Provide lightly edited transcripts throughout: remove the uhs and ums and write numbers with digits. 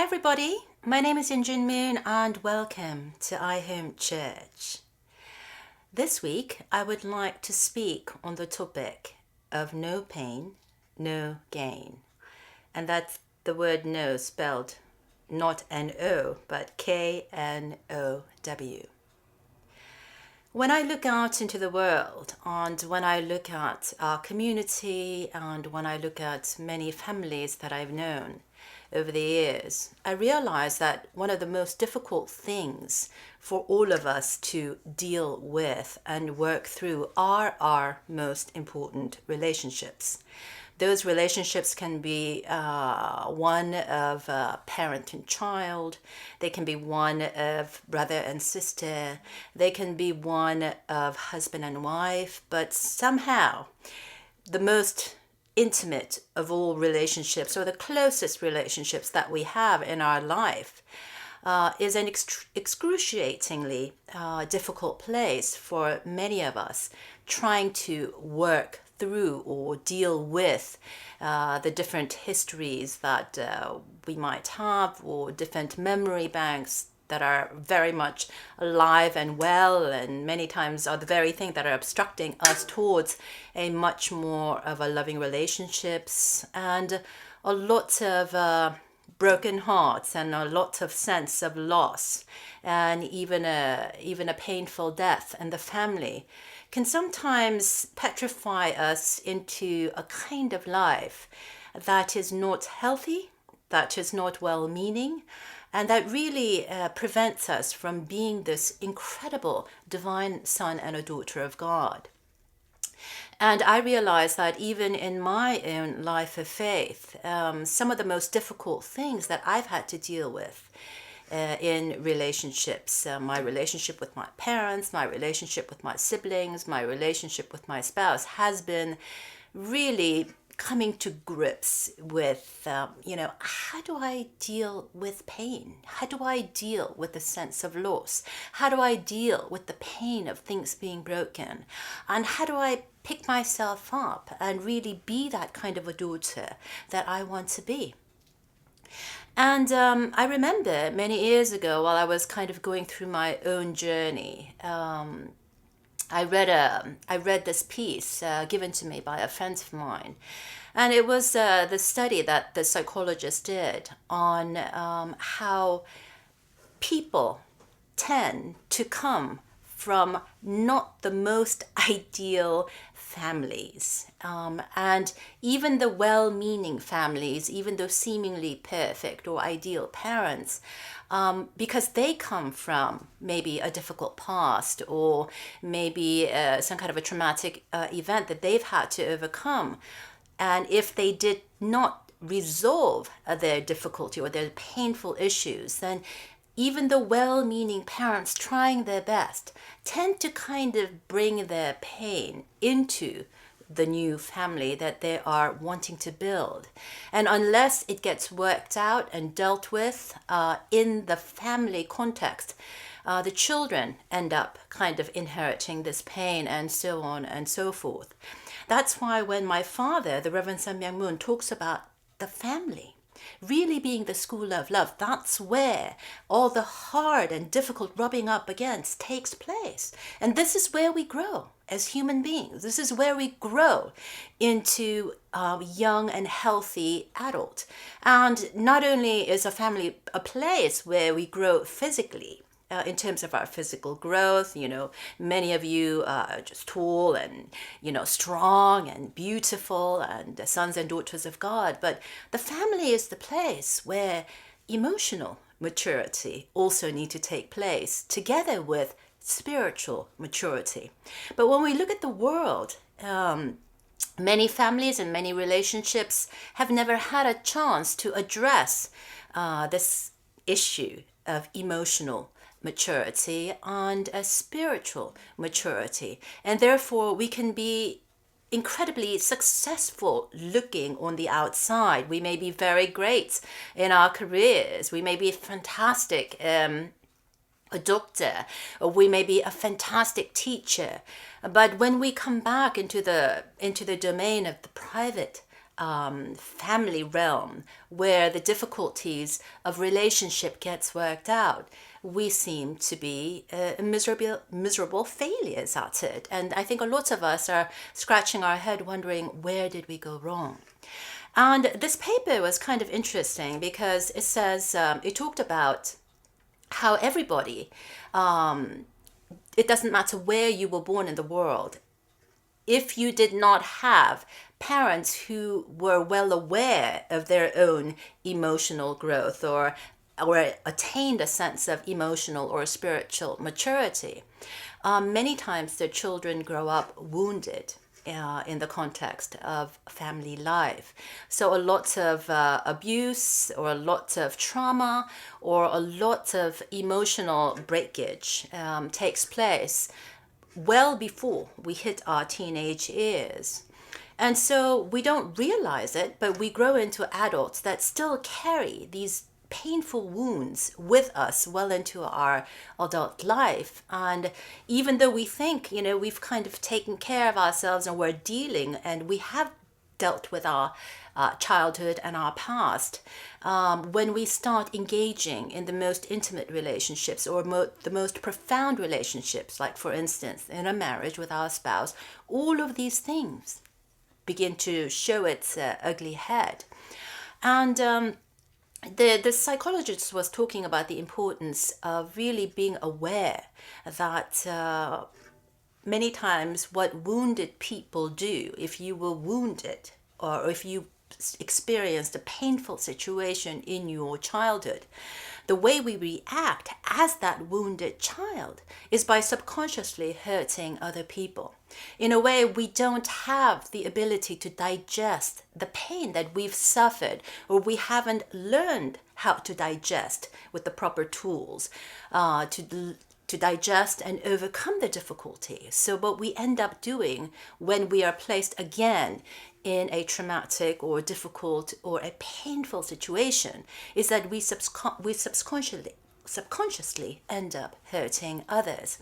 Hi everybody, my name is Myung Moon and welcome to iHome Church. This week I would like to speak on the topic of no pain, no gain. And that's the word no spelled not N-O but K-N-O-W. When I look out into the world and when I look at our community and when I look at many families that I've known over the years, I realize that one of the most difficult things for all of us to deal with and work through are our most important relationships. Those relationships can be one of parent and child. They can be one of brother and sister. They can be one of husband and wife. But somehow, the most intimate of all relationships, or the closest relationships that we have in our life, is an excruciatingly difficult place for many of us trying to work through or deal with the different histories that we might have, or different memory banks that are very much alive and well, and many times are the very thing that are obstructing us towards a much more of a loving relationships, and a lot of broken hearts and a lot of sense of loss, and even a painful death in the family can sometimes petrify us into a kind of life that is not healthy, that is not well-meaning, and that really prevents us from being this incredible divine son and a daughter of God. And I realized that even in my own life of faith, some of the most difficult things that I've had to deal with in relationships, my relationship with my parents, my relationship with my siblings, my relationship with my spouse, has been really coming to grips with, how do I deal with pain? How do I deal with the sense of loss? How do I deal with the pain of things being broken? And how do I pick myself up and really be that kind of a daughter that I want to be? And I remember many years ago, while I was kind of going through my own journey, I read this piece given to me by a friend of mine, and it was the study that the psychologist did on how people tend to come from not the most ideal families. And even the well-meaning families, even though seemingly perfect or ideal parents, because they come from maybe a difficult past, or maybe some kind of a traumatic event that they've had to overcome. And if they did not resolve their difficulty or their painful issues, then even the well-meaning parents trying their best tend to kind of bring their pain into the new family that they are wanting to build. And unless it gets worked out and dealt with in the family context, the children end up kind of inheriting this pain, and so on and so forth. That's why when my father, the Reverend Myung Moon, talks about the family really being the school of love, that's where all the hard and difficult rubbing up against takes place. And this is where we grow as human beings. This is where we grow into a young and healthy adult. And not only is a family a place where we grow physically, in terms of our physical growth, many of you are just tall and, strong and beautiful and sons and daughters of God. But the family is the place where emotional maturity also need to take place together with spiritual maturity. But when we look at the world, many families and many relationships have never had a chance to address this issue of emotional maturity and a spiritual maturity. And therefore, we can be incredibly successful looking on the outside. We may be very great in our careers. We may be fantastic a doctor, or we may be a fantastic teacher. But when we come back into the domain of the private family realm where the difficulties of relationship gets worked out, we seem to be miserable failures at it. And I think a lot of us are scratching our head wondering, where did we go wrong? And this paper was kind of interesting because it says, it talked about how everybody, it doesn't matter where you were born in the world, if you did not have parents who were well aware of their own emotional growth or attained a sense of emotional or spiritual maturity, many times their children grow up wounded in the context of family life. So a lot of abuse or a lot of trauma or a lot of emotional breakage takes place well before we hit our teenage years. And so we don't realize it, but we grow into adults that still carry these painful wounds with us well into our adult life. And even though we think, we've kind of taken care of ourselves and we're dealing and we have dealt with our childhood and our past, when we start engaging in the most intimate relationships or the most profound relationships, like for instance in a marriage with our spouse, all of these things begin to show its ugly head. And the psychologist was talking about the importance of really being aware that many times what wounded people do, if you were wounded or if you experienced a painful situation in your childhood, the way we react as that wounded child is by subconsciously hurting other people. In a way, we don't have the ability to digest the pain that we've suffered, or we haven't learned how to digest with the proper tools to digest and overcome the difficulty. So what we end up doing when we are placed again in a traumatic or difficult or a painful situation is that we subconsciously end up hurting others.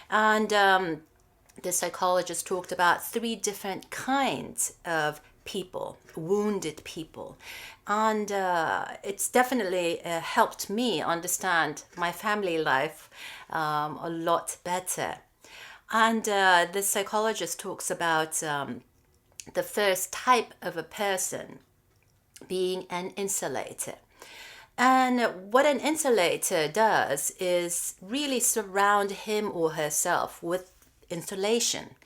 And the psychologist talked about 3 different kinds of people, wounded people. And it's definitely helped me understand my family life a lot better. And the psychologist talks about the first type of a person being an insulator. And what an insulator does is really surround him or herself with insulation.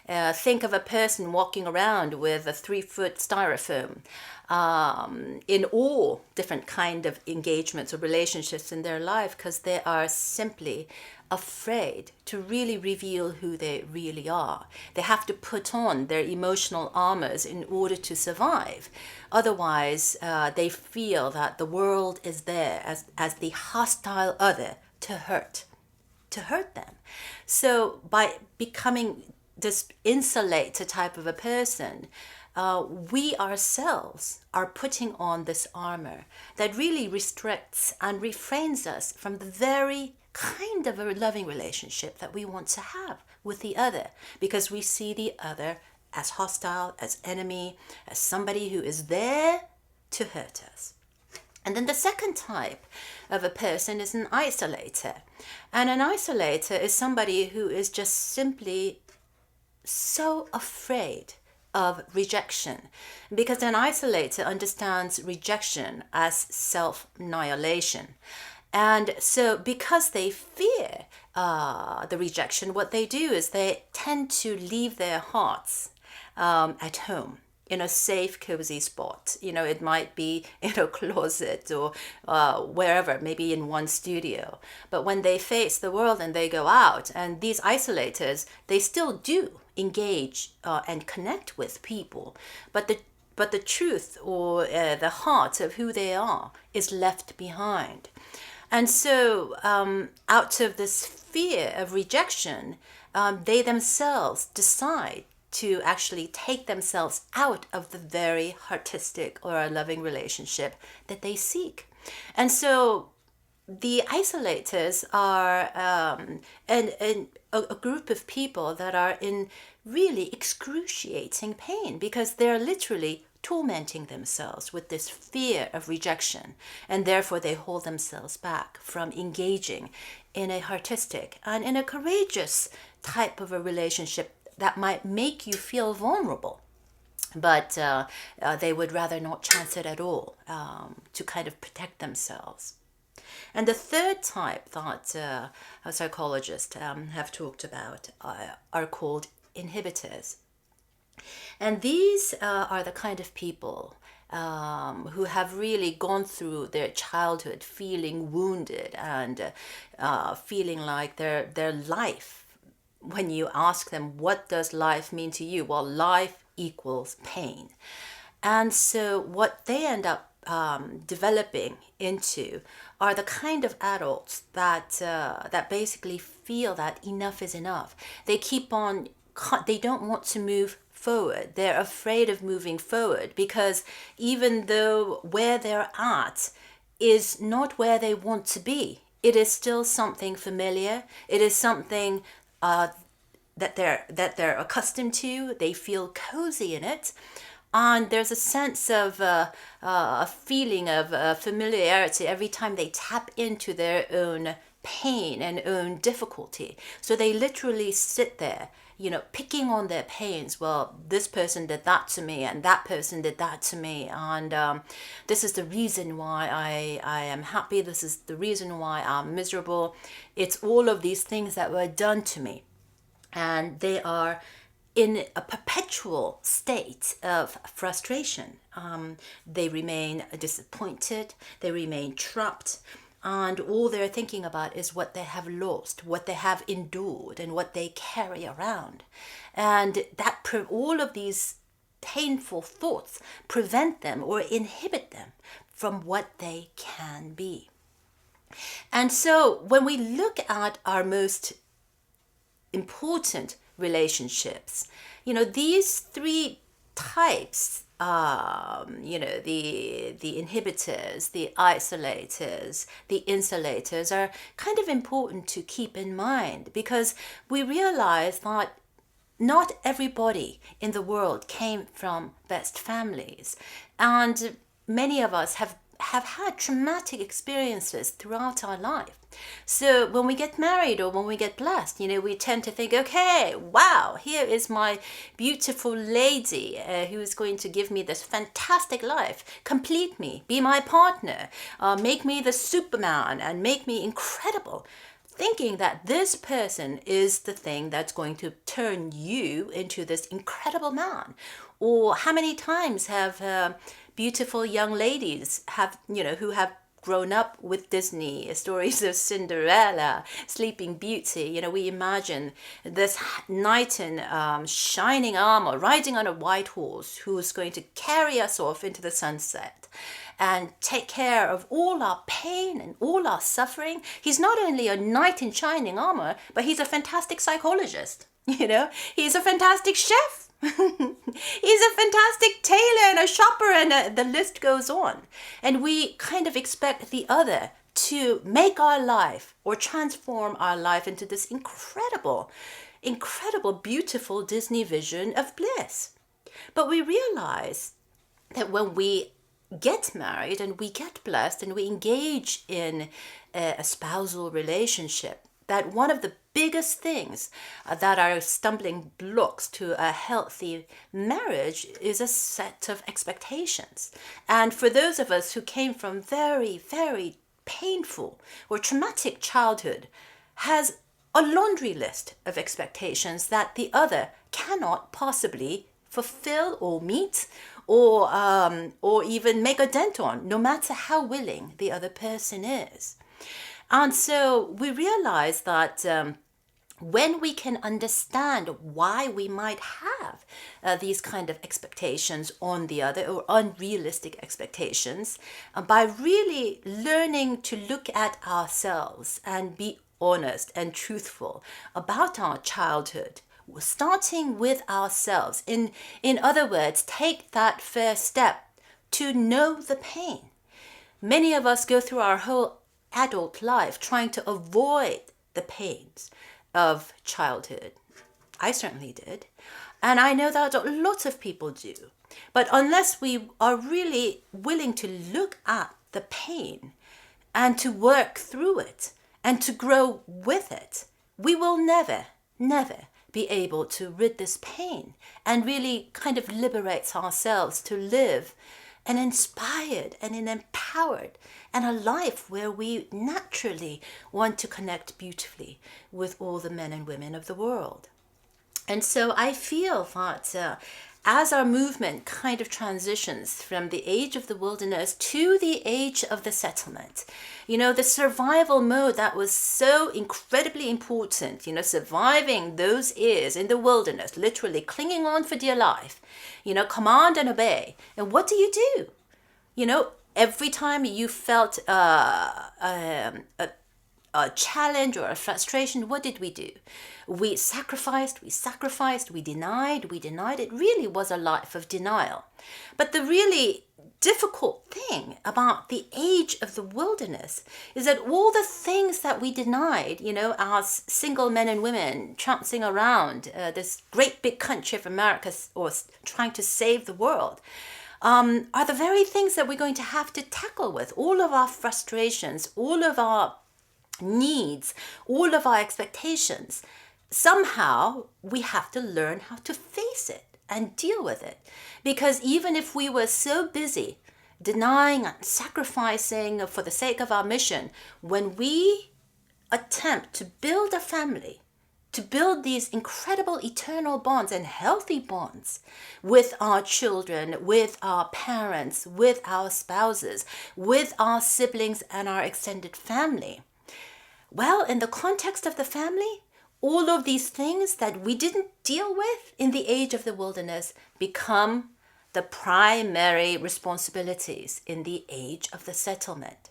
Think of a person walking around with a 3-foot styrofoam in all different kind of engagements or relationships in their life, because they are simply afraid to really reveal who they really are. They have to put on their emotional armors in order to survive. Otherwise, they feel that the world is there as the hostile other to hurt them. So by becoming this insulator type of a person, we ourselves are putting on this armor that really restricts and refrains us from the very kind of a loving relationship that we want to have with the other, because we see the other as hostile, as enemy, as somebody who is there to hurt us. And then the second type of a person is an isolator. And an isolator is somebody who is just simply so afraid of rejection, because an isolator understands rejection as self-annihilation. And so because they fear the rejection, what they do is they tend to leave their hearts at home in a safe, cozy spot. It might be in a closet or wherever, maybe in one studio. But when they face the world and they go out, and these isolators, they still do engage and connect with people. But the truth or the heart of who they are is left behind. And so out of this fear of rejection, they themselves decide to actually take themselves out of the very artistic or a loving relationship that they seek. And so the isolators are a group of people that are in really excruciating pain, because they're literally tormenting themselves with this fear of rejection, and therefore they hold themselves back from engaging in a artistic and in a courageous type of a relationship that might make you feel vulnerable. But they would rather not chance it at all, to kind of protect themselves. And the third type that psychologists have talked about are called inhibitors. And these are the kind of people who have really gone through their childhood feeling wounded and feeling like their life, when you ask them, what does life mean to you? Well, life equals pain. And so what they end up developing into are the kind of adults that basically feel that enough is enough. They keep on, they don't want to move forward. They're afraid of moving forward because even though where they're at is not where they want to be, it is still something familiar. It is something that they're accustomed to. They feel cozy in it, and there's a sense of a feeling of familiarity every time they tap into their own pain and own difficulty. So they literally sit there, picking on their pains. Well, this person did that to me, and that person did that to me, and this is the reason why I am happy. This is the reason why I'm miserable. It's all of these things that were done to me. And they are in a perpetual state of frustration. They remain disappointed, they remain trapped, and all they're thinking about is what they have lost, what they have endured, and what they carry around. And that all of these painful thoughts prevent them or inhibit them from what they can be. And so when we look at our most important relationships, these three types, the inhibitors, the isolators, the insulators, are kind of important to keep in mind, because we realize that not everybody in the world came from best families, and many of us have had traumatic experiences throughout our life. So when we get married or when we get blessed, we tend to think, okay, wow, here is my beautiful lady who is going to give me this fantastic life, complete me, be my partner, make me the Superman and make me incredible, thinking that this person is the thing that's going to turn you into this incredible man. Or how many times have beautiful young ladies who have grown up with Disney stories of Cinderella, Sleeping Beauty. We imagine this knight in shining armor riding on a white horse who is going to carry us off into the sunset and take care of all our pain and all our suffering. He's not only a knight in shining armor, but he's a fantastic psychologist. He's a fantastic chef. He's a fantastic tailor and a shopper, and the list goes on. And we kind of expect the other to make our life or transform our life into this incredible, beautiful Disney vision of bliss. But we realize that when we get married and we get blessed and we engage in a spousal relationship, that one of the biggest things that are stumbling blocks to a healthy marriage is a set of expectations. And for those of us who came from very, very painful or traumatic childhood, has a laundry list of expectations that the other cannot possibly fulfill or meet or even make a dent on, no matter how willing the other person is. And so we realize that when we can understand why we might have these kind of expectations on the other, or unrealistic expectations, by really learning to look at ourselves and be honest and truthful about our childhood, starting with ourselves. In other words, take that first step to know the pain. Many of us go through our whole adult life trying to avoid the pains of childhood. I certainly did. And I know that a lot of people do. But unless we are really willing to look at the pain and to work through it and to grow with it, we will never, never be able to rid this pain and really kind of liberate ourselves to live an inspired and an empowered and a life where we naturally want to connect beautifully with all the men and women of the world. And so I feel that as our movement kind of transitions from the age of the wilderness to the age of the settlement, the survival mode that was so incredibly important, surviving those years in the wilderness, literally clinging on for dear life, command and obey. And what do? Every time you felt a challenge or a frustration, what did we do? We sacrificed, we denied. It really was a life of denial. But the really difficult thing about the age of the wilderness is that all the things that we denied, as single men and women trouncing around this great big country of America or trying to save the world, are the very things that we're going to have to tackle with. All of our frustrations, all of our needs, all of our expectations. Somehow we have to learn how to face it and deal with it. Because even if we were so busy denying and sacrificing for the sake of our mission, when we attempt to build a family, to build these incredible eternal bonds and healthy bonds with our children, with our parents, with our spouses, with our siblings and our extended family, well, in the context of the family, all of these things that we didn't deal with in the age of the wilderness become the primary responsibilities in the age of the settlement.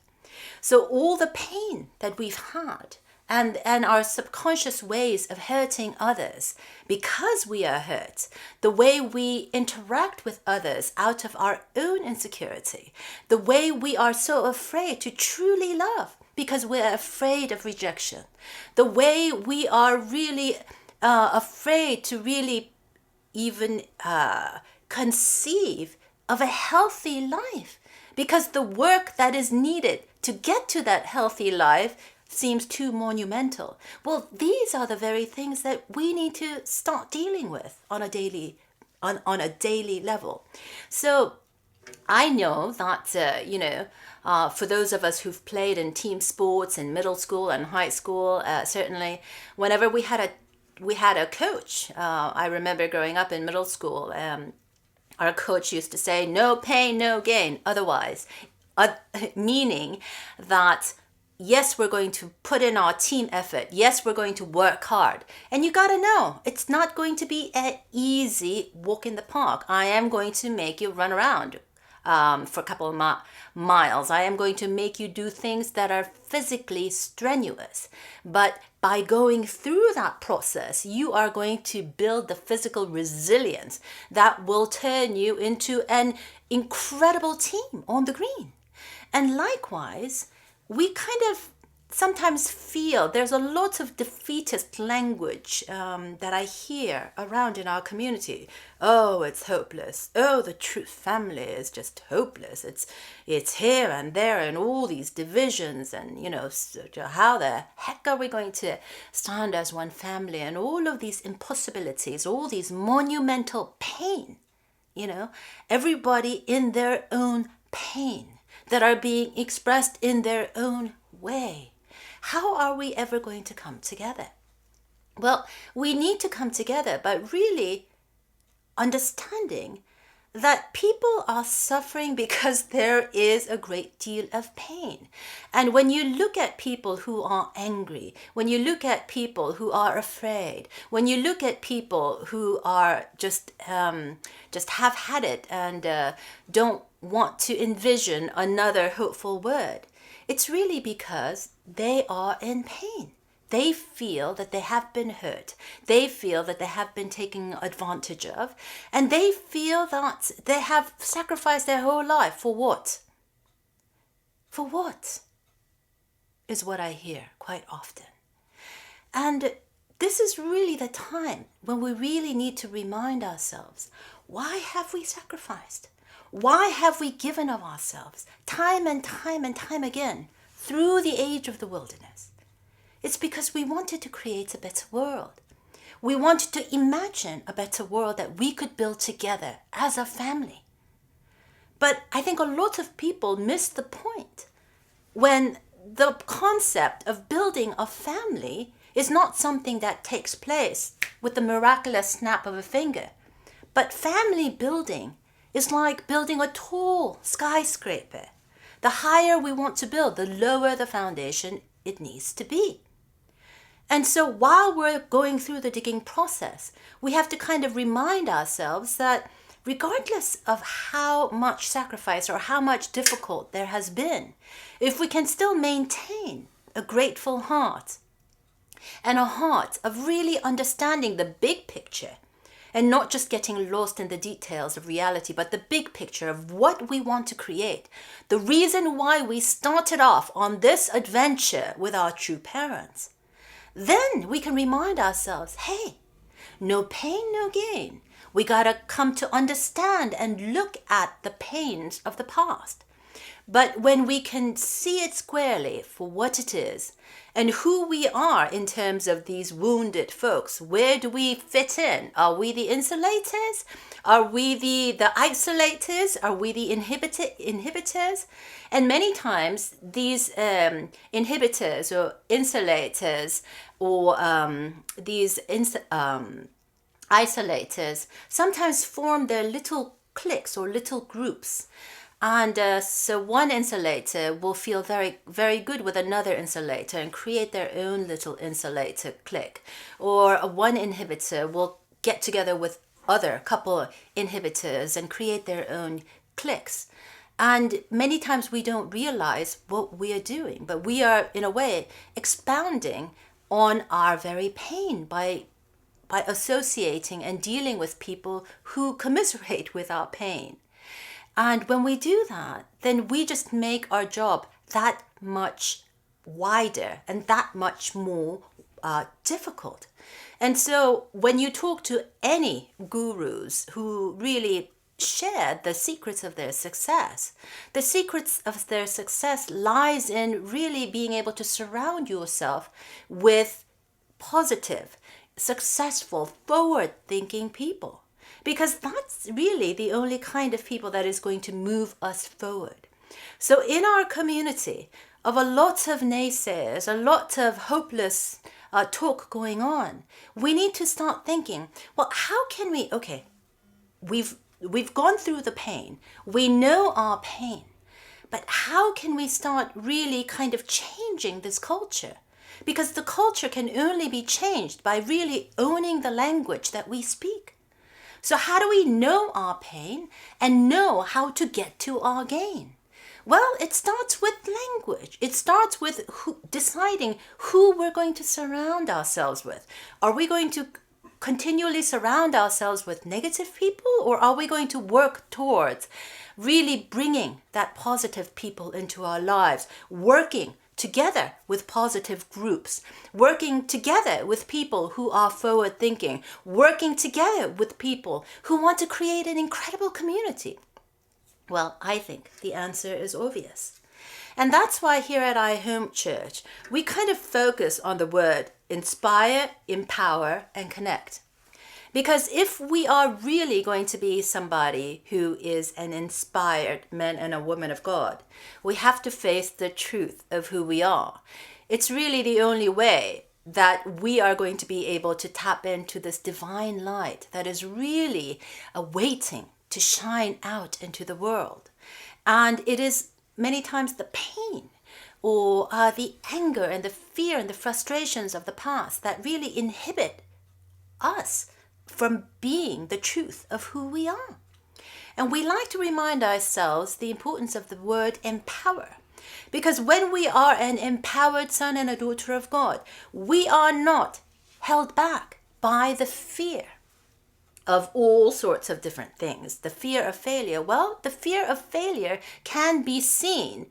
So all the pain that we've had and our subconscious ways of hurting others because we are hurt, the way we interact with others out of our own insecurity, the way we are so afraid to truly love because we're afraid of rejection, the way we are really afraid to really even conceive of a healthy life because the work that is needed to get to that healthy life seems too monumental. Well, these are the very things that we need to start dealing with on a daily level. So I know that, for those of us who've played in team sports in middle school and high school, certainly whenever we had a coach, I remember growing up in middle school, our coach used to say, no pain, no gain. Otherwise, meaning that yes, we're going to put in our team effort. Yes, we're going to work hard. And you got to know, it's not going to be an easy walk in the park. I am going to make you run around for a couple of miles. I am going to make you do things that are physically strenuous. But by going through that process, you are going to build the physical resilience that will turn you into an incredible team on the green. And likewise, we kind of sometimes feel there's a lot of defeatist language that I hear around in our community. Oh, it's hopeless. Oh, the true family is just hopeless. It's here and there and all these divisions and, how the heck are we going to stand as one family and all of these impossibilities, all these monumental pain, everybody in their own pain that are being expressed in their own way. How are we ever going to come together? Well, we need to come together, but really understanding that people are suffering because there is a great deal of pain. And when you look at people who are angry, when you look at people who are afraid, when you look at people who are just have had it and don't want to envision another hopeful word, it's really because they are in pain. They feel that they have been hurt. They feel that they have been taken advantage of. And they feel that they have sacrificed their whole life. For what? For what? Is what I hear quite often. And this is really the time when we really need to remind ourselves, why have we sacrificed? Why have we given of ourselves time and time and time again through the age of the wilderness? It's because we wanted to create a better world. We wanted to imagine a better world that we could build together as a family. But I think a lot of people miss the point when the concept of building a family is not something that takes place with the miraculous snap of a finger. But family building is like building a tall skyscraper. The higher we want to build, the lower the foundation it needs to be. And so while we're going through the digging process, we have to kind of remind ourselves that regardless of how much sacrifice or how much difficult there has been, if we can still maintain a grateful heart and a heart of really understanding the big picture and not just getting lost in the details of reality, but the big picture of what we want to create, the reason why we started off on this adventure with our true parents, then we can remind ourselves, hey, no pain, no gain. We gotta come to understand and look at the pains of the past. But when we can see it squarely for what it is and who we are in terms of these wounded folks, where do we fit in? Are we the insulators? Are we the isolators? Are we the inhibitors? And many times these inhibitors or insulators or isolators sometimes form their little cliques or little groups. And so one insulator will feel very, very good with another insulator and create their own little insulator clique. Or one inhibitor will get together with other couple inhibitors and create their own cliques. And many times we don't realize what we are doing, but we are, in a way, expounding on our very pain by associating and dealing with people who commiserate with our pain. And when we do that, then we just make our job that much wider and that much more difficult. And so when you talk to any gurus who really share the secrets of their success, the secrets of their success lies in really being able to surround yourself with positive, successful, forward-thinking people. Because that's really the only kind of people that is going to move us forward. So in our community of a lot of naysayers, a lot of hopeless talk going on, we need to start thinking, well, how can we, okay, we've gone through the pain. We know our pain. But how can we start really kind of changing this culture? Because the culture can only be changed by really owning the language that we speak. So how do we know our pain and know how to get to our gain? Well, it starts with language. It starts with deciding who we're going to surround ourselves with. Are we going to continually surround ourselves with negative people, or are we going to work towards really bringing that positive people into our lives, working together with positive groups, working together with people who are forward thinking, working together with people who want to create an incredible community? Well, I think the answer is obvious. And that's why here at our home church, we kind of focus on the word inspire, empower, and connect. Because if we are really going to be somebody who is an inspired man and a woman of God, we have to face the truth of who we are. It's really the only way that we are going to be able to tap into this divine light that is really waiting to shine out into the world. And it is many times the pain or the anger and the fear and the frustrations of the past that really inhibit us from being the truth of who we are. And we like to remind ourselves the importance of the word empower. Because when we are an empowered son and a daughter of God, we are not held back by the fear of all sorts of different things. The fear of failure. Well, the fear of failure can be seen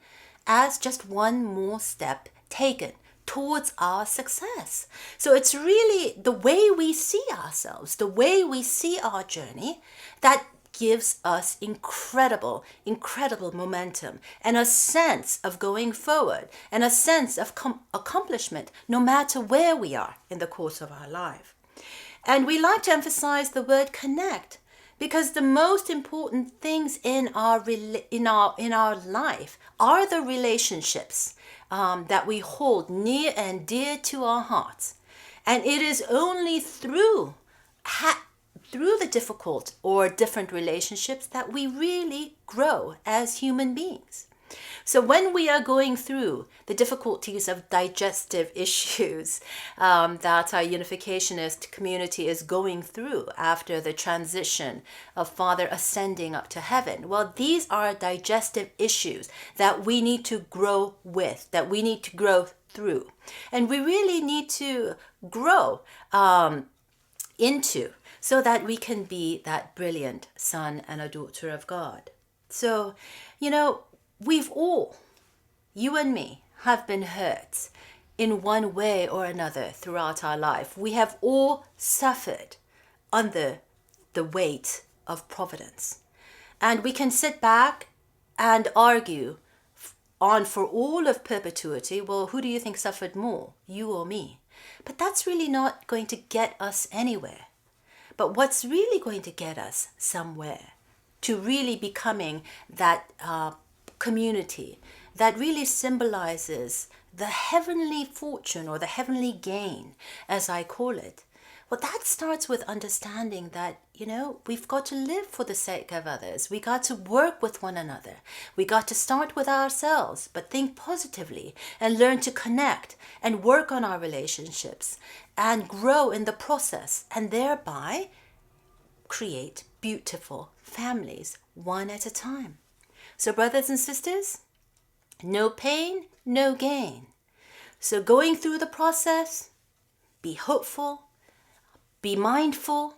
as just one more step taken towards our success. So it's really the way we see ourselves, the way we see our journey, that gives us incredible momentum and a sense of going forward and a sense of accomplishment no matter where we are in the course of our life. And we like to emphasize the word connect, because the most important things in our life are the relationships that we hold near and dear to our hearts. And it is only through the difficult or different relationships that we really grow as human beings. So when we are going through the difficulties of digestive issues that our unificationist community is going through after the transition of Father ascending up to heaven, well, these are digestive issues that we need to grow with, that we need to grow through. And we really need to grow into, so that we can be that brilliant son and a daughter of God. So, we've all, you and me, have been hurt in one way or another throughout our life. We have all suffered under the weight of providence. And we can sit back and argue on for all of perpetuity, well, who do you think suffered more, you or me? But that's really not going to get us anywhere. But what's really going to get us somewhere, to really becoming that community that really symbolizes the heavenly fortune or the heavenly gain, as I call it, well, that starts with understanding that, we've got to live for the sake of others. We got to work with one another. We got to start with ourselves, but think positively and learn to connect and work on our relationships and grow in the process, and thereby create beautiful families one at a time. So brothers and sisters, no pain, no gain. So going through the process, be hopeful, be mindful,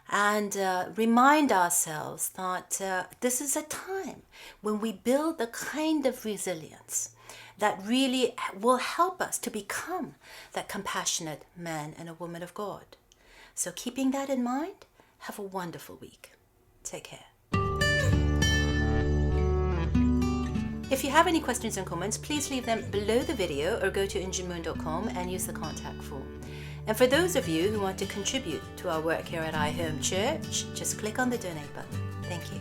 and remind ourselves that this is a time when we build the kind of resilience that really will help us to become that compassionate man and a woman of God. So keeping that in mind, have a wonderful week. Take care. If you have any questions and comments, please leave them below the video or go to unresolved.com and use the contact form. And for those of you who want to contribute to our work here at iHome Church, just click on the donate button. Thank you.